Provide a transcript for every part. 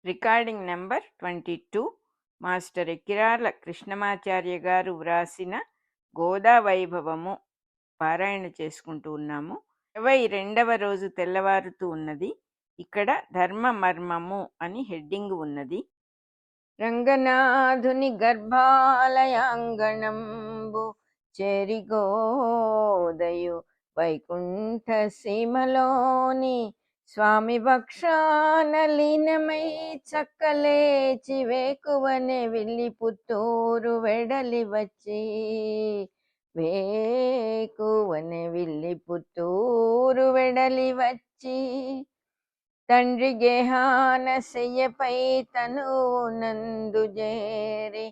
Recording number 22 master ఎక్కిరార్ల Krishnamacharya గారు వ్రాసిన గోదా వైభవము పారాయణ చేసుకుంటూ ఉన్నాము. 22వ రోజు తెల్లవారుతూ ఉన్నది. ఇక్కడ ధర్మ మర్మము అని హెడ్డింగ్ ఉన్నది. రంగనాథుని గర్భాలయాంగణంబు చెరిగోదయు వైకుంఠ సీమలోని స్వామి వక్షాన లీనమై చక్కలేచి వేకువనే విల్లి పుత్తూరు వెడలి వచ్చి వేకువనే విల్లి పుత్తూరు వెడలి వచ్చి తండ్రి గేహాన శయ్యపై తను నందు జేరి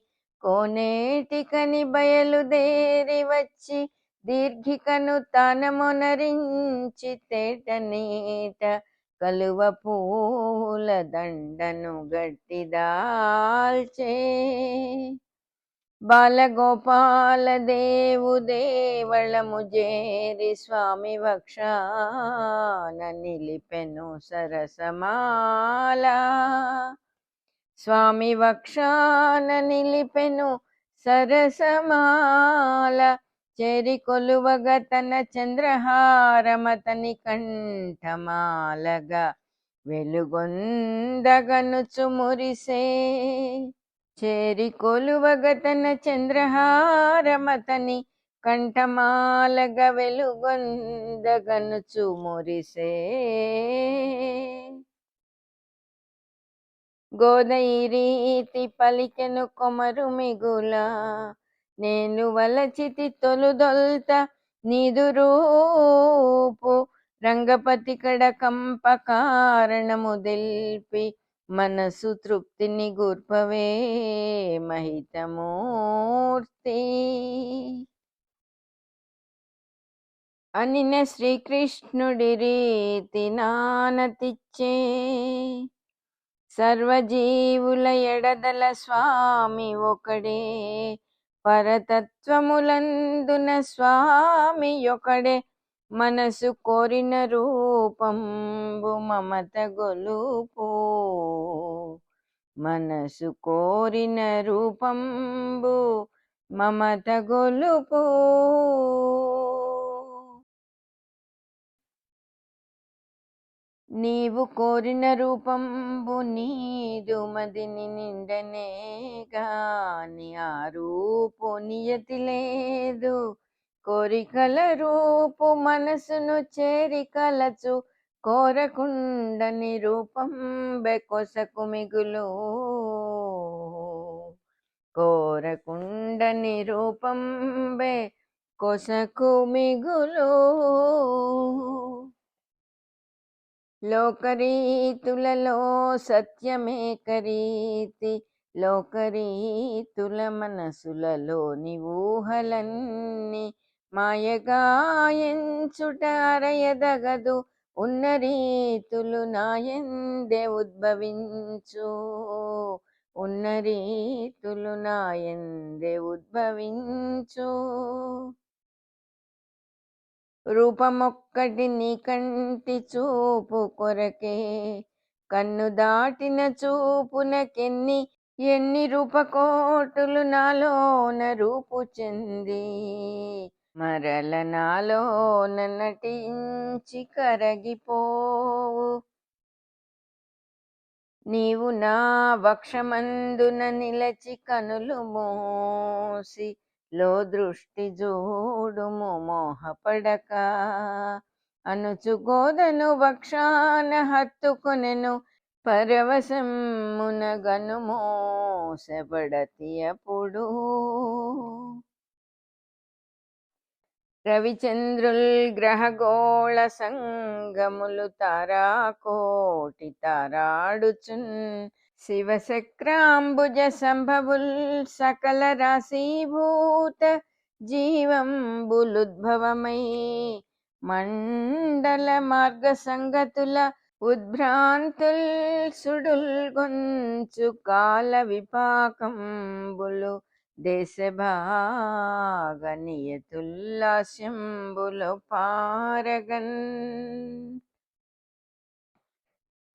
కోనేటికని బయలుదేరి వచ్చి దీర్ఘికను తానమొనరించి తేట నీట కలువ పూల దండను గట్టిదాల్చే బాలగోపాల దేవు దేవళము జేరి స్వామి వక్షాన నిలిపెను సరసమాల స్వామి వక్షాన నిలిపెను సరసమాల చెరి కొలువగ తన చంద్రహారమతని కంఠమాలగా వెలుగొందగనుచు మురిసే చేరి కొలువగ తన చంద్రహారమతని కంఠమాలగ వెలుగొందగనుచు మురిసే గోదయి రీతి పలికెను కొమరు మిగుల నేను వలచితి తొలుదొల్త నీదు రూపు రంగపతి కడ కంప కారణము దెల్పి మనసు తృప్తిని గూర్పవే మహితమూర్తి అనిన శ్రీకృష్ణుడి రీతి నానతిచ్చే సర్వజీవుల ఎడదల స్వామి ఒకడే పరతత్వములందున స్వామి ఒకడే మనసు కోరిన రూపంబు మమత గొలుపు మనసు కోరిన రూపంబు మమత గొలుపు నీవు కోరిన రూపంబు నీదు మదిని నిండనే గాని ఆ రూపు నియతి లేదు కోరికల రూపు మనసును చేరి కలచు కోరకుండని రూపం బెకొసకు మిగులు కోరకుండని రూపం బె కొసకు మిగులు లోకరీతులలో సత్యమేకరీతి లోకరీతుల మనసులలోని ఊహలన్నీ మాయగాయంచుట అరయదగదు ఉన్న రీతులు నాయందే ఉద్భవించు ఉన్న రీతులు నాయందే ఉద్భవించు రూపమొక్కటి నీ కంటి చూపు కొరకే కన్ను దాటిన చూపునకెన్ని ఎన్ని రూపకోటులు నాలోన రూపు చెంది మరల నాలోన నటించి కరగిపోవు నీవు నా వక్షమందున నిలచి కనులు మోసి లో దృష్టి జోడుము మోహపడక అనుచు గోదను వక్షాన హత్తుకొనెను పరవశమున గను మోసపడతి అప్పుడు రవిచంద్రుల్ గ్రహగోళ సంగములు తారాకోటి తారాడుచున్ శివశక్రాంబుజ సంభవుల్ సకల రాశీభూత జీవంబులుద్భవమై మండల మార్గ సంగతుల ఉద్భ్రాంతుల్ సుడుల్ గొంచు కాల విపాకంబులు దేశభాగ నియతుల్లాస్యంబులో పారగన్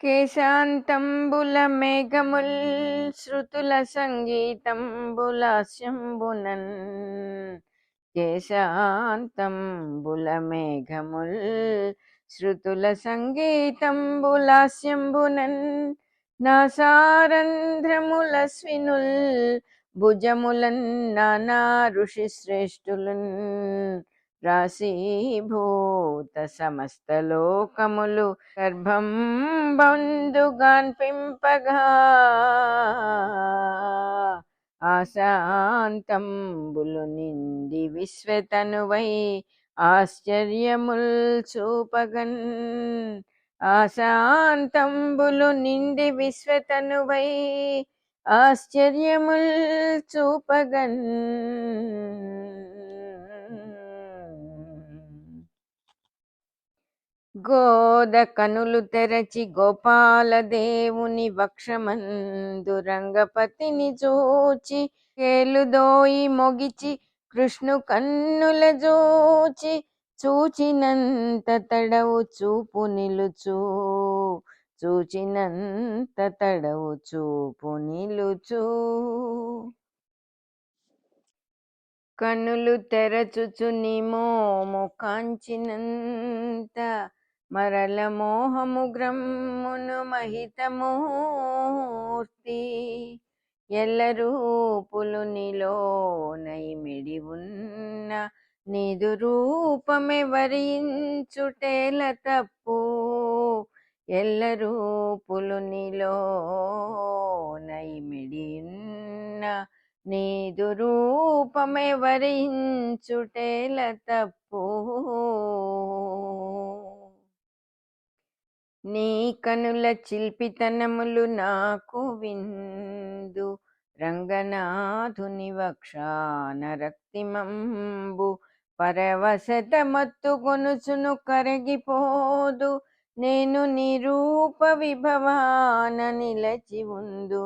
కేశాంతంబుల మేఘముల్ శృతుల సంగీతంబులాస్యంబునన్ కేశాంతంబుల మేఘముల్ శృతుల సంగీతంబులాస్యంబునన్ నాసారంధ్రముల స్వినుల్ భుజములన్ నానా ఋషి శ్రేష్ఠులన్ రాశీభూత సమస్త లోకములు గర్భం బంధుగాన్ పింపగా ఆశాంతంబులు నిండి విశ్వతనువై ఆశ్చర్యముల్ చూపగన్ ఆశాంతంబులు నిండి విశ్వతనువై ఆశ్చర్యముల్ చూపగన్ గోద కనులు తెరచి గోపాల దేవుని వక్షమందు రంగపతిని చూచి కేలుదోయి మొగిచి కృష్ణు కన్నుల జూచి చూచినంత తడవు చూపు నిలుచు చూచినంత తడవు చూపు నిలుచు కన్నులు తెరచుచు నీ మోము కాంచినంత మరల మోహము గ్రమ్మును మహితమూర్తి ఎల్ల రూపులు నీలోనైమిడి ఉన్న నీదు రూపమే వరించుటేల తప్పు ఎల్ల రూపులు నీలోనైమిడి ఉన్న నీదు రూపమే వరించుటేల తప్పు నీ కనుల చిల్పితనములు నాకు విందు రంగనాథుని వక్షాన రక్తిమంబు పరవశత మత్తు కొనుచును కరగిపోదు నేను నీ రూప విభవాన నిలచి ఉందు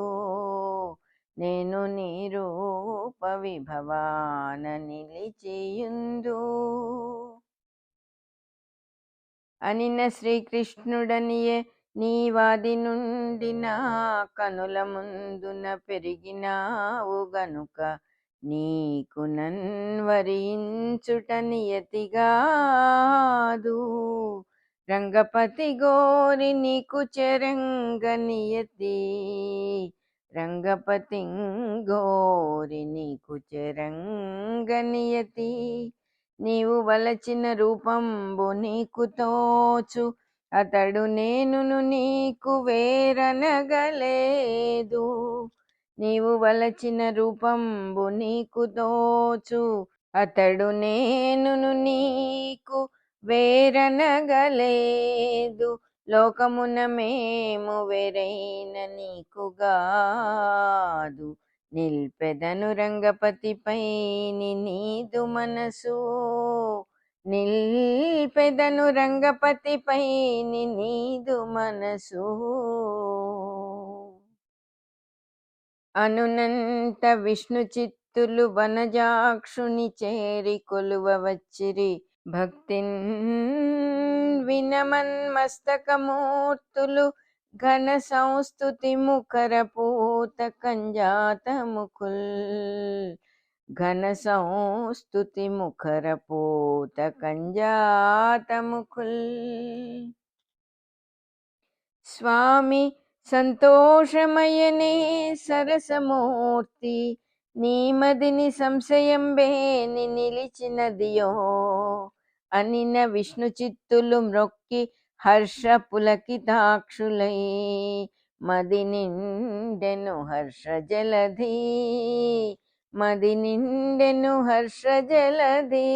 నేను నీ రూప విభవాన నిలిచియుందు అనిన శ్రీకృష్ణుడనియే నీ వాది నుండి నా కనుల ముందున పెరిగినావు గనుక నీకు నన్వరించుట నియతిగాదు రంగపతి గోరి నీకు చెరంగ నియతి రంగపతి గోరి నీకు చెరంగ నియతి నీవు వలచిన రూపంబు నీకు తోచు అతడు నేనును నీకు వేరనగలేదు నీవు వలచిన రూపంబు నీకు తోచు అతడు నేనును నీకు వేరనగలేదు లోకమున మేము వేరైన నీకుగాదు నిల్పెదను రంగపతిపై నీదు మనసు నిల్పెదను రంగపతిపై నీదు మనసు అనునంత విష్ణు చిత్తులు వనజాక్షుని చేరి కొలువ వచ్చిరి భక్తిన్ వినమన్మస్తకమూర్తులు ఘన సంస్తుతి ముఖర పూత కంజాత ముఖుల్ ఘన సంస్తుతి ముఖర పూత కంజాత ముఖుల్ స్వామి సంతోషమయనే సరసమూర్తి నీ మదిని సంశయంబేని నిలిచినదియో అనిన విష్ణు చిత్తులు మ్రొక్కి హర్ష పులకితాక్షులై మది నిండెను హర్ష జలధి మది నిండెను హర్ష జలధి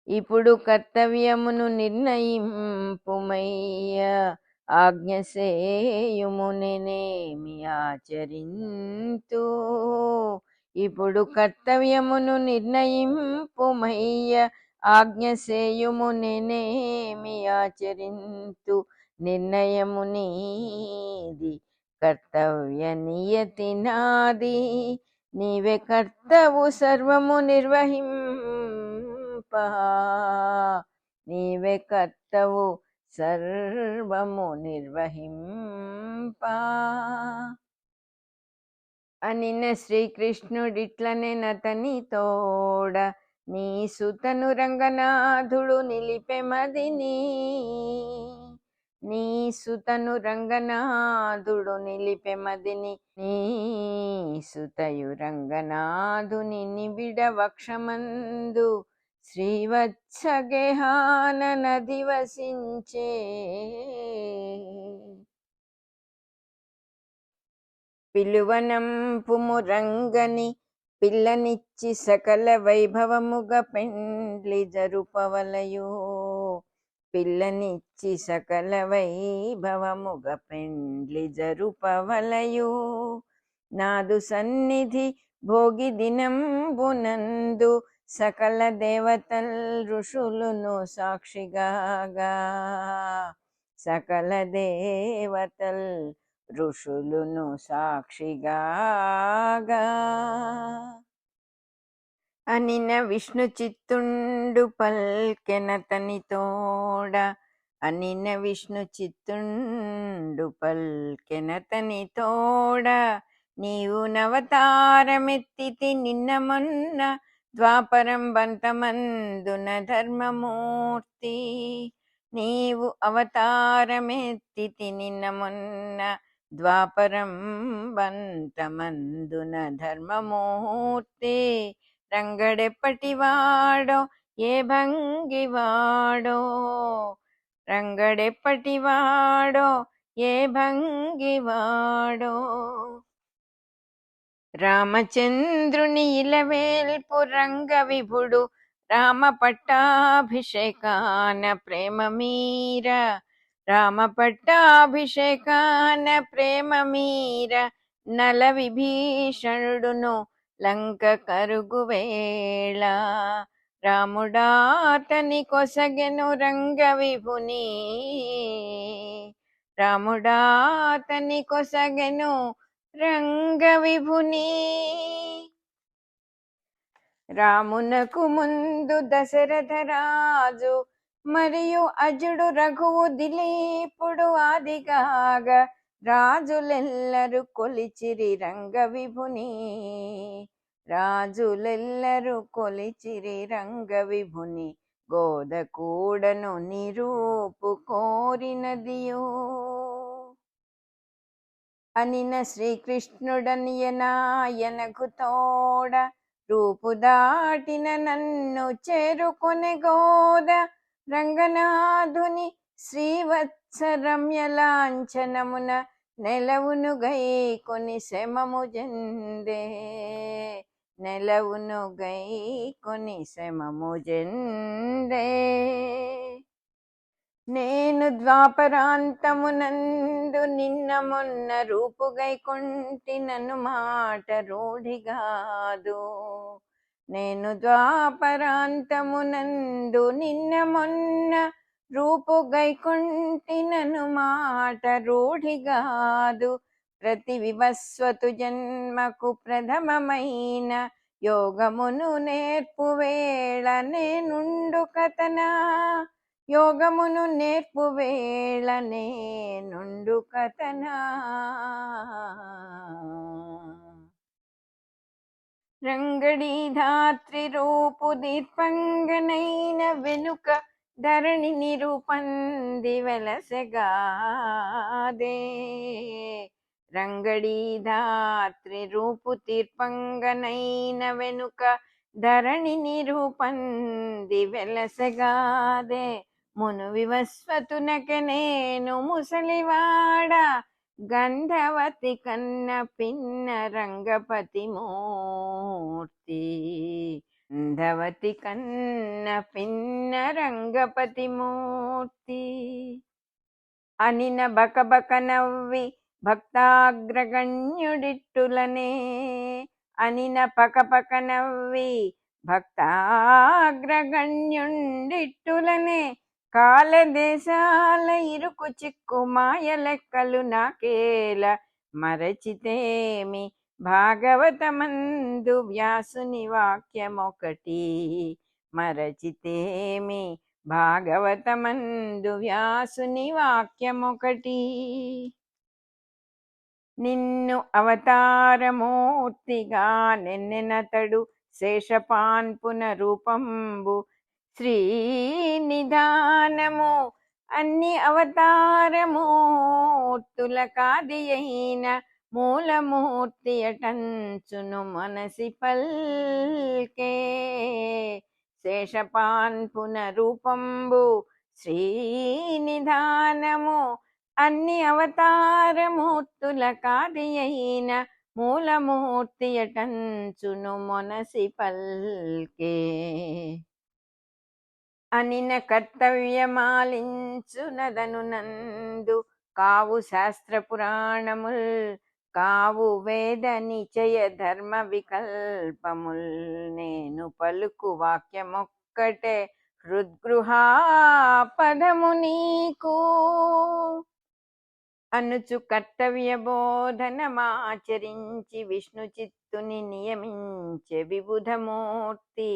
ఇప్పుడు కర్తవ్యమును నిర్ణయింపుమయ్య ఆజ్ఞసేయుము నేనేమి ఆచరింతు ఇప్పుడు కర్తవ్యమును నిర్ణయింపుమయ్య ఆజ్ఞసేయుము నేనేమి ఆచరింతు నిర్ణయము నీది కర్తవ్య నియతి నాది నీవే కర్తవు సర్వము నిర్వహింప నీవే కర్తవు సర్వము నిర్వహింపా. అనిన శ్రీకృష్ణుడిట్లనే నతని తోడ నీ సుతను రంగనాథుడు నిలిపె మదిని. నీ సుతను రంగనాథుడు నిలిపె మదిని. నీ సుతయు రంగనాథుని నిబిడ వక్షమందు శ్రీవత్సగేహాన నది వసించే. పిలువనంపుము రంగని పిల్లనిచ్చి సకల వైభవముగ పెండ్లి జరుపవలయో. పిల్లనిచ్చి సకల వైభవముగ పెండ్లి జరుపవలయో. నాదు సన్నిధి భోగి దినంబునందు సకల దేవతల్ ఋషులును సాక్షిగాగా. సకల దేవతల్ ఋషులును సాక్షిగాగా. అనిన విష్ణు చిత్తుండు పల్కెనతని తోడ. అనిన విష్ణు చిత్తుండు పల్కెనతని తోడ. నీవు నవతారమెత్తితి నిన్న మొన్న ద్వాపరం బంతమందున ధర్మమూర్తి. నీవు అవతారమెత్తితి నిన్న మొన్న ద్వాపరం బంతమందున ధర్మమూర్తి. రంగడెప్పటివాడో ఏ భంగివాడో. రంగడెప్పటివాడో ఏ భంగివాడో. రామచంద్రుని ఇలవేల్పు రంగ విభుడు రామ పట్టాభిషేకాన ప్రేమ మీర. రామ పట్టాభిషేకాన ప్రేమ మీర. నల విభీషణుడును లంక కరుగువేళ. రాముడాతని కొసగెను రంగ విభుని. రాముడాతని కొసగెను రంగ విభుని. రామునకు ముందు దశరథ రాజు మరియు అజుడు రఘువు దిలీపుడు ఆదిగాగ. రాజులెల్లరు కొలిచిరి రంగ విభుని. రాజులెల్లరు కొలిచిరి రంగ విభుని. గోద కూడను నిరూపు కోరినదియో. అనిన శ్రీకృష్ణుడనియనాయనకు తోడ. రూపు దాటిన నన్ను చేరుకొనె గోద. రంగనాథుని శ్రీవత్స రమ్యలాంఛనమున నెలవును గైకొని శమము జెందే. నెలవును గైకొని శమము జెందే. నేను ద్వాపరాంతమునందు నిన్న మొన్న రూపుగైకొంటి నన్ను మాట రూఢిగాదు. నేను ద్వాపరాంతమునందు నిన్న మొన్న రూపుగైకొంటి నన్ను మాట రూఢిగాదు. ప్రతి వివస్వతు జన్మకు ప్రథమమైన యోగమును నేర్పు వేళ నేనుండు కథనా. యోగమును నేర్పు వేళ నేనుండు కథనా. రంగడి ధాత్రి రూపు దీర్పంగనైన వెనుక ధరణి నిరూపంది వెలసెగాదే. రంగడి ధాత్రి రూపు తీర్పంగనైన వెనుక ధరణి నిరూపంది వెలసెగాదే. మును వివస్వతునకె నేను ముసలివాడ. గంధవతి కన్న పిన్న రంగపతి మూర్తి. గంధవతి కన్న పిన్న రంగపతి మూర్తి. అనిన బకబక నవ్వి భక్తాగ్రగణ్యుడిట్టులనే. అనిన పకపక నవ్వి భక్తాగ్రగణ్యుండిట్టులనే. కాలదేశాల ఇరుకు చిక్కు మాయ లెక్కలు నాకేల. మరచితేమి భాగవతమందు వ్యాసుని వాక్యమొకటి. మరచితేమి భాగవతమందు వ్యాసుని వాక్యమొకటి. నిన్ను అవతారమూర్తిగా నెన్నెనతడు శేషపాన్పున రూపంబు శ్రీనిధానము అన్ని అవతారమూర్తుల కాది అయిన మూలమూర్తి అటంచును మనసి పల్కే. శేషపాన్పున రూపంబు శ్రీనిధానము అన్ని అవతారమూర్తుల కాది అయిన మూలమూర్తి అటంచును మొనసి పల్కే. అనిన కర్తవ్యమాలించునదను నందు కావు శాస్త్ర పురాణముల్ కావు వేద నిచయ ధర్మ వికల్పముల్ నేను పలుకు వాక్యమొక్కటే హృద్గృహాపదము నీకు. అనుచు కర్తవ్య బోధనమాచరించి విష్ణు చిత్తుని నియమించే విబుధమూర్తి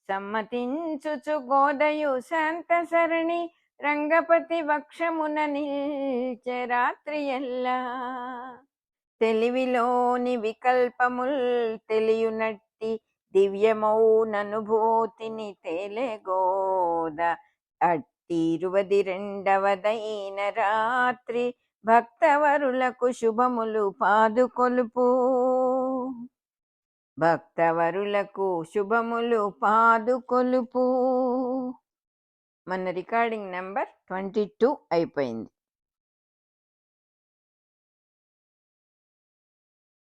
సమ్మతించుచు గోదయు శాంత సరణి రంగపతి వక్షమున నిల్చె రాత్రి ఎల్లా. తెలివిలోని వికల్పముల్ తెలియునట్టి దివ్యమౌననుభూతిని తేలెగోద అట్టి 22వ రాత్రి భక్తవరులకు శుభములు పాదుకొలుపు. భక్తవరులకు శుభములు పాదుకొలుపు. మన రికార్డింగ్ నెంబర్ 22 అయిపోయింది.